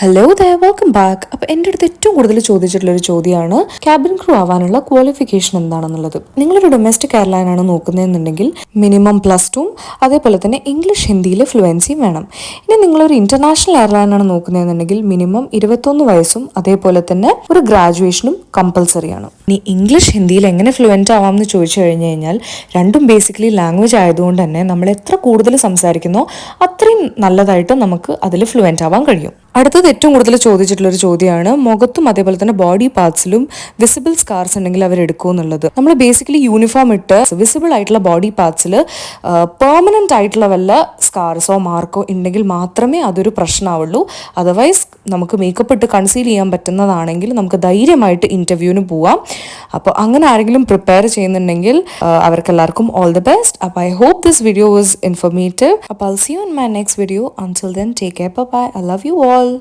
Hello welcome back. അപ്പോൾ എൻ്റെ അടുത്ത് ഏറ്റവും കൂടുതൽ ചോദിച്ചിട്ടുള്ളൊരു ചോദ്യമാണ് ക്യാബിൻ ക്രൂ ആവാനുള്ള ക്വാളിഫിക്കേഷൻ എന്താണെന്നുള്ളത്. നിങ്ങളൊരു ഡൊമസ്റ്റിക് എയർലൈനാണ് നോക്കുന്നതെന്നുണ്ടെങ്കിൽ മിനിമം +2 അതേപോലെ തന്നെ ഇംഗ്ലീഷ് ഹിന്ദിയിൽ ഫ്ലുവൻസിയും വേണം. ഇനി നിങ്ങളൊരു ഇന്റർനാഷണൽ എയർലൈനാണ് നോക്കുന്നതെന്നുണ്ടെങ്കിൽ മിനിമം 21 വയസ്സും അതേപോലെ തന്നെ ഒരു ഗ്രാജുവേഷനും കമ്പൽസറിയാണ്. ഇനി ഇംഗ്ലീഷ് ഹിന്ദിയിൽ എങ്ങനെ ഫ്ലുവൻറ്റ് ആവാം എന്ന് ചോദിച്ചു കഴിഞ്ഞു കഴിഞ്ഞാൽ രണ്ടും ബേസിക്കലി ലാംഗ്വേജ് ആയതുകൊണ്ട് തന്നെ നമ്മൾ എത്ര കൂടുതൽ സംസാരിക്കുന്നോ അത്രയും നല്ലതായിട്ട് നമുക്ക് അതിൽ ഫ്ലുവൻറ്റ് ആവാൻ കഴിയും. അടുത്തത് ഏറ്റവും കൂടുതൽ ചോദിച്ചിട്ടുള്ളൊരു ചോദ്യമാണ് മുഖത്തും അതേപോലെ തന്നെ ബോഡി പാർട്സിലും വിസിബിൾ സ്കാർസ് ഉണ്ടെങ്കിൽ അവർ എടുക്കുമെന്നുള്ളത്. നമ്മൾ ബേസിക്കലി യൂണിഫോം ഇട്ട് വിസിബിൾ ആയിട്ടുള്ള ബോഡി പാർട്സിൽ പെർമനന്റ് ആയിട്ടുള്ള വല്ല സ്കാർസോ മാർക്കോ ഉണ്ടെങ്കിൽ മാത്രമേ അതൊരു പ്രശ്നമാവുള്ളൂ. അതർവൈസ് നമുക്ക് മേക്കപ്പ് ഇട്ട് കൺസീൽ ചെയ്യാൻ പറ്റുന്നതാണെങ്കിൽ നമുക്ക് ധൈര്യമായിട്ട് ഇന്റർവ്യൂവിന് പോവാം. അപ്പോൾ അങ്ങനെ ആരെങ്കിലും പ്രിപ്പയർ ചെയ്യുന്നുണ്ടെങ്കിൽ അവർക്കെല്ലാവർക്കും ഓൾ ദി ബെസ്റ്റ്. അപ്പോൾ I hope this video was informative. അപ്പോൾ I will see you in my next video. Until then, take care. Bye bye. I love you all.